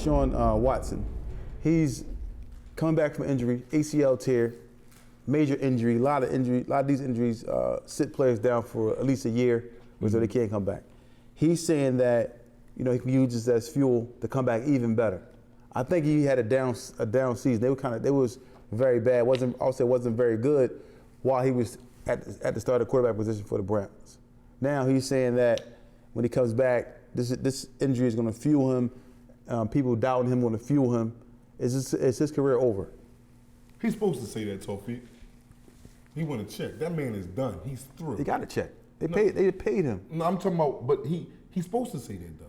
Deshaun Watson, he's coming back from injury, ACL tear, major injury. A lot of these injuries sit players down for at least a year, so they can't come back. He's saying that he can use this as fuel to come back even better. I think he had a down season. They was very bad. Wasn't very good while he was at the start of the quarterback position for the Browns. Now he's saying that when he comes back, this injury is going to fuel him. People doubting him going to fuel him. Is his career over? He's supposed to say that, Tawfiq. He want a check. That man is done. He's through. He got a check. They paid him. No, I'm talking about, but he's supposed to say that though.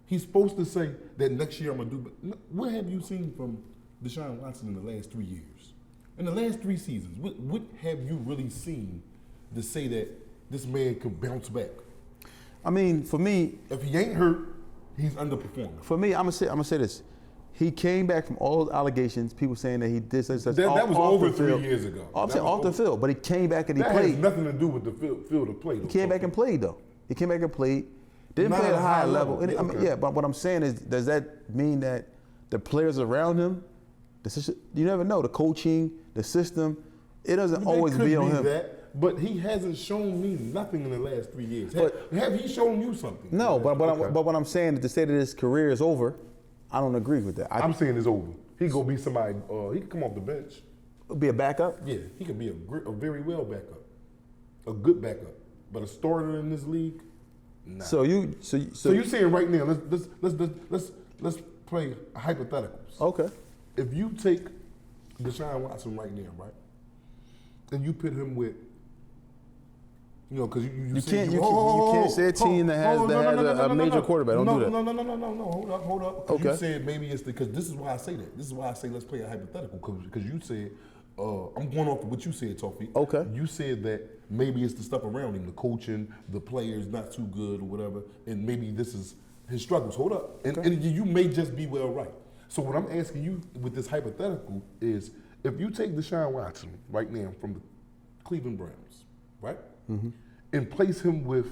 He's supposed to say that next year I'm gonna do. But what have you seen from Deshaun Watson in the last 3 years? In the last 3 seasons, what have you really seen to say that this man can bounce back? I mean, for me, if he ain't hurt, he's underperforming. For me, I'm gonna say this. He came back from all those allegations, people saying that he did such. That was over 3 years ago. Off the field, but he came back and he played. That has nothing to do with the field of play. He came back and played though. He came back and played. Didn't play at a high level. Okay. I mean, but what I'm saying is, does that mean that the players around him, you never know, the coaching, the system, it doesn't always be on him. But he hasn't shown me nothing in the last 3 years. Have he shown you something? No, but what I'm saying is to say that his career is over, I don't agree with that. I'm saying it's over. He gonna be somebody. He could come off the bench. Be a backup? Yeah, he could be a very well backup, a good backup. But a starter in this league, nah. So you're saying right now? Let's play hypotheticals. Okay. If you take Deshaun Watson right now, right, and you put him with. Because you can't say a team that has a major quarterback. Don't do that. No. Hold up. Okay. You said maybe it's because this is why I say that. This is why I say let's play a hypothetical because you said I'm going off of what you said, Tawfiq. Okay. You said that maybe it's the stuff around him, the coaching, the players not too good or whatever, and maybe this is his struggles. Hold up, and you may just be well right. So what I'm asking you with this hypothetical is, if you take Deshaun Watson right now from the Cleveland Browns, right? Mm-hmm. And place him with,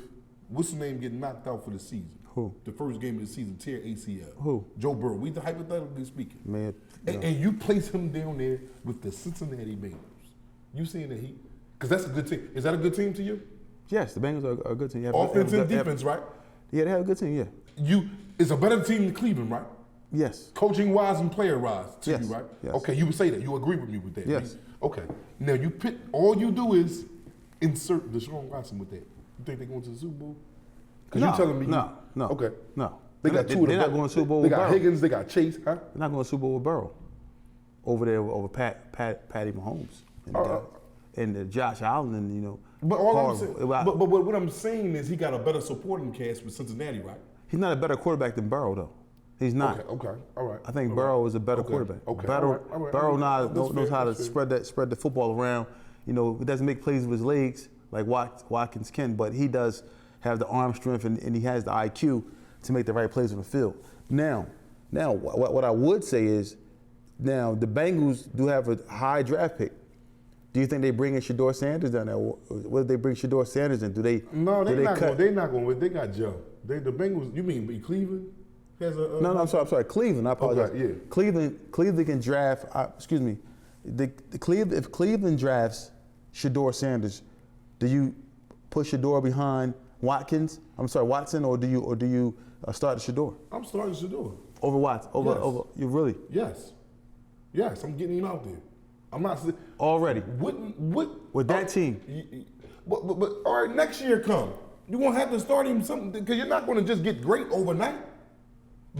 what's his name, getting knocked out for the season? Who? The first game of the season, tear ACL. Who? Joe Burrow. We the hypothetically speaking. Man. And you place him down there with the Cincinnati Bengals. You saying that because that's a good team. Is that a good team to you? Yes, the Bengals are a good team. Offense and defense, right? Yeah, they have a good team, yeah. It's a better team than Cleveland, right? Yes. Coaching wise and player wise to yes. you, right? Yes. Okay, you would say that. You agree with me with that? Yes. Right? Okay. Now all you do is insert Deshaun Watson with that. You think they're going to the Super Bowl? Because you're telling me no. Okay. No. They got two of them. They're not going to Super Bowl with Burrow. They got Higgins, they got Chase, huh? They're not going to Super Bowl with Burrow. Over there over Patty Mahomes and Josh Allen and But what I'm saying is he got a better supporting cast with Cincinnati, right? He's not a better quarterback than Burrow though. He's not. Okay. All right. I think Burrow is a better quarterback. Okay. Burrow knows how to spread the football around. He doesn't make plays with his legs like Watkins can, but he does have the arm strength and he has the IQ to make the right plays on the field. Now, what I would say is, now the Bengals do have a high draft pick. Do you think they bring in Shador Sanders down there? What did they bring Shador Sanders in? No, they're not going. They got Joe. The Bengals. You mean Cleveland? No, I'm sorry. Cleveland. I apologize. Okay, yeah. Cleveland can draft. If Cleveland drafts Shador Sanders, do you put Shador behind Watson, or do you start Shador? I'm starting Shador over Watson. Over you really? Yes, I'm getting him out there. I'm not already. What with that team? But all right, next year come. You're gonna have to start him something because you're not gonna just get great overnight.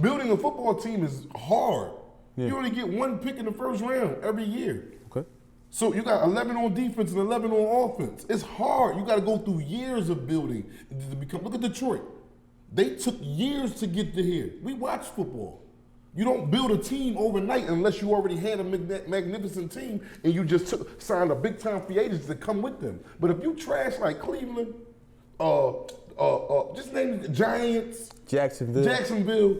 Building a football team is hard. Yeah. You only get one pick in the first round every year. Okay. So you got 11 on defense and 11 on offense. It's hard. You got to go through years of building to become. Look at Detroit. They took years to get to here. We watch football. You don't build a team overnight unless you already had a magnificent team and you just signed a big time free agents to come with them. But if you trash like Cleveland, just name the Giants, Jacksonville,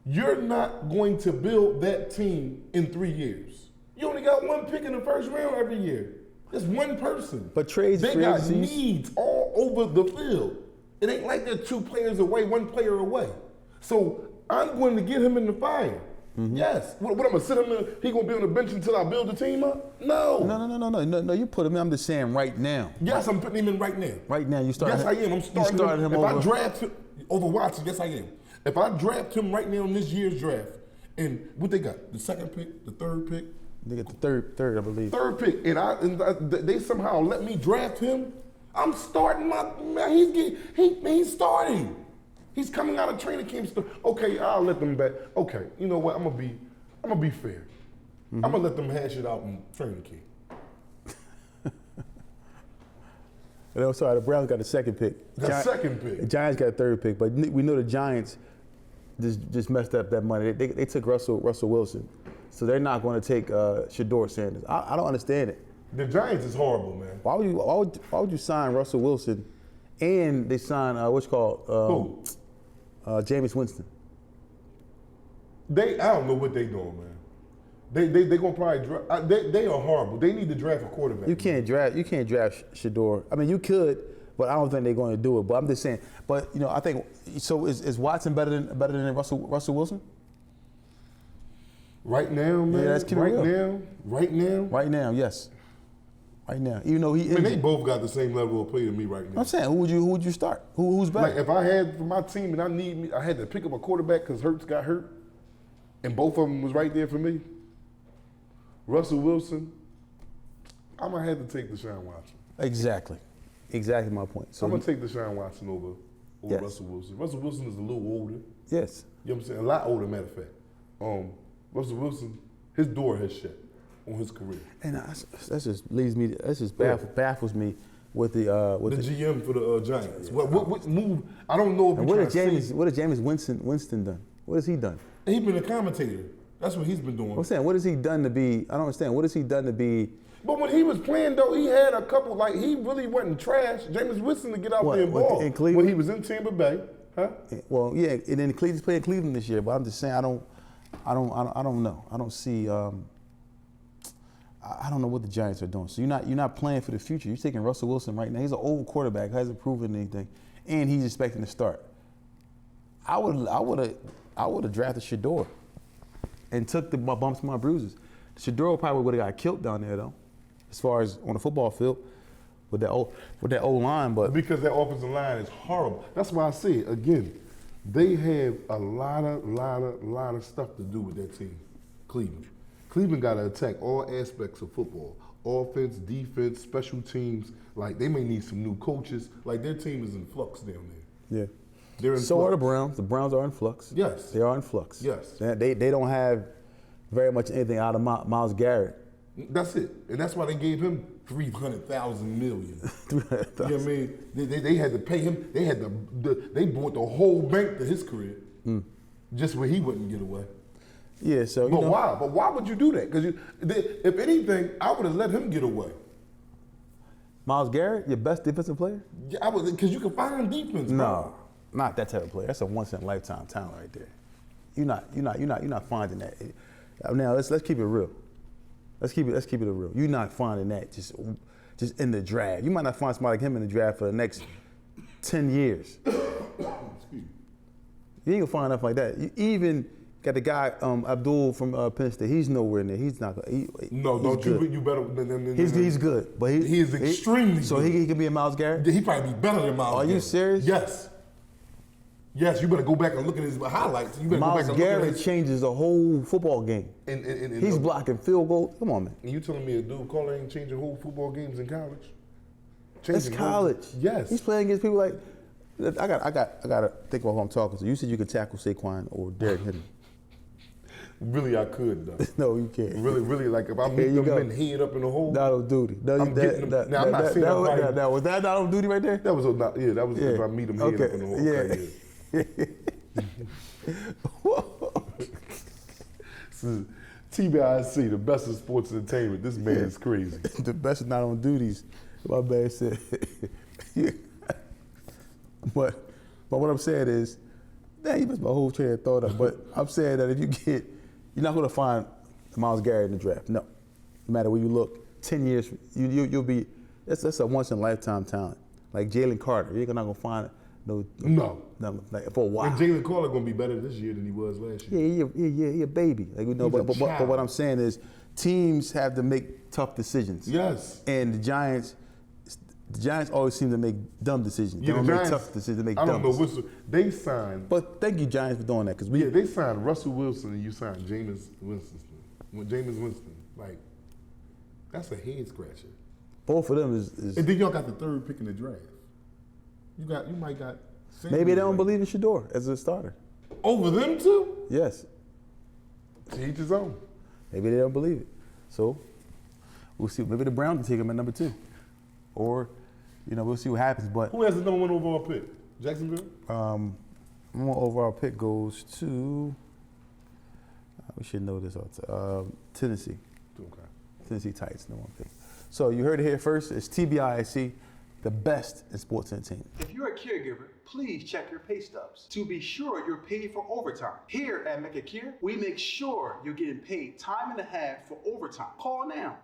you're not going to build that team in 3 years. You only got one pick in the first round every year. That's one person. But trades, they got needs all over the field. It ain't like they're 2 players away, 1 player away. So I'm going to get him in the fire. Yes. What I'm gonna sit him in? He gonna be on the bench until I build the team up? No. No. You put him in. I'm just saying right now. Yes, I'm putting him in right now. Right now, you start. Yes, I am. I'm starting him. If I draft him over Watson, yes, I am. If I draft him right now in this year's draft, and what they got? The second pick, the third pick. They get the third, I believe. Third pick, and they somehow let me draft him. I'm starting my man. He's starting. He's coming out of training camp. Okay, I'll let them back. Okay, you know what? I'm gonna be fair. I'm gonna let them hash it out in training camp. And I'm sorry, the Browns got the second pick. Second pick. The Giants got the third pick, but we know the Giants just messed up that money. They took Russell Wilson, so they're not going to take Shador Sanders. I don't understand it. The Giants is horrible, man. Why would you sign Russell Wilson, and they sign what's called Jameis Winston? I don't know what they doing, man. They gonna probably draft. They are horrible. They need to draft a quarterback. You can't draft Shador. I mean, you could, but I don't think they're going to do it. But I'm just saying. But I think so. Is Watson better than Russell Wilson? Right now, man. Yeah, that's right real. now. Right now. Right now, yes. Right now, even though he. I mean, they both got the same level of play to me right now. I'm saying, who would you start? Who's better? Like if I had for my team and I had to pick up a quarterback because Hurts got hurt, and both of them was right there for me. Russell Wilson, I'm gonna have to take Deshaun Watson. Exactly my point. So I'm gonna take Deshaun Watson over yes. Russell Wilson. Russell Wilson is a little older. Yes. You know what I'm saying? A lot older, matter of fact. Russell Wilson, his door has shut on his career. And that just baffles me with the GM for the Giants. What move? I don't know if what has Jameis Winston done? What has he done? He's been a commentator. That's what he's been doing. I'm saying, what has he done to be? I don't understand. What has he done to be? But when he was playing, though, he had a couple, like, he really wasn't trash. Jameis Winston to get out there and ball. In Cleveland? When he was in Tampa Bay, huh? Well, yeah, and then he's playing Cleveland this year. But I'm just saying, I don't know. I don't see. I don't know what the Giants are doing. So you're not playing for the future. You're taking Russell Wilson right now. He's an old quarterback, hasn't proven anything, and he's expecting to start. I would have drafted Shador and took the bumps and my bruises. Shador probably would have got killed down there though, as far as on the football field with that old line. But because that offensive line is horrible. That's why I say it again. They have a lot of stuff to do with that team, Cleveland. Cleveland got to attack all aspects of football: offense, defense, special teams. Like they may need some new coaches. Like their team is in flux down there. Yeah. They're in so flux. are the Browns. The Browns are in flux. Yes. They are in flux. Yes. They don't have very much anything out of Myles Garrett. That's it. And that's why they gave him $300,000 million. You know what I mean? They had to pay him. They bought the whole bank to his career just where he wouldn't get away. Yeah, so But why? But why would you do that? Because if anything, I would have let him get away. Myles Garrett, your best defensive player? Yeah, because you can find defense. No. Bro. Not that type of player. That's a once in a lifetime talent right there. You're not finding that. Now let's keep it real. Let's keep it real. You're not finding that just in the draft. You might not find somebody like him in the draft for the next 10 years. You ain't gonna find nothing like that. You even got the guy Abdul from Penn State. He's nowhere near. He's not. You better. He's good, but he is extremely good. So he can be a Myles Garrett. He probably be better than Myles. Are you serious? Yes. Yes, you better go back and look at his highlights. You better Myles go back and Garrett look at his... changes the whole football game. And he's blocking field goals. Come on, man. And you telling me a dude calling ain't changing whole football games in college? That's college. Yes. He's playing against people like. I gotta think about who I'm talking to. You said you could tackle Saquon or Derrick Henry. Really, I could though. No, you can't. Really, like if I meet them and head up in the hole. Not on duty. No, I'm getting them. Now I'm not saying that. Was that not on duty right there? That was if I meet them head up in the hole. Yeah. So, TBIC, the best of sports entertainment. This man is crazy. The best is not on duties. My man said. But what I'm saying is, you missed my whole train of thought up. But I'm saying that you're not going to find Myles Garrett in the draft. No matter where you look, 10 years, you'll be. That's a once in a lifetime talent. Like Jalen Carter, you're not going to find No. Like for a while. And Jalen Carter gonna be better this year than he was last year. Yeah, he a baby. Like we know, He's a but child. what I'm saying is, teams have to make tough decisions. Yes. And the Giants always seem to make dumb decisions. They don't make tough decisions. They make dumb decisions. They signed. But thank you, Giants, for doing that, because they signed Russell Wilson and you signed Jameis Winston. Like, that's a head scratcher. Both of them is. And then y'all got the third pick in the draft. You might got. Maybe they don't believe in Shador as a starter. Over them too? Yes. To each his own. Maybe they don't believe it. So we'll see. Maybe the Browns will take him at number 2, or we'll see what happens. But who has the number 1 overall pick? Jacksonville. Number 1 overall pick goes to. We should know this. Tennessee. Okay. Tennessee Titans, number 1 pick. So you heard it here first. It's TBISC, the best in sports entertainment. If you're a caregiver, please check your pay stubs to be sure you're paid for overtime. Here at Make It Care, we make sure you're getting paid time and a half for overtime. Call now.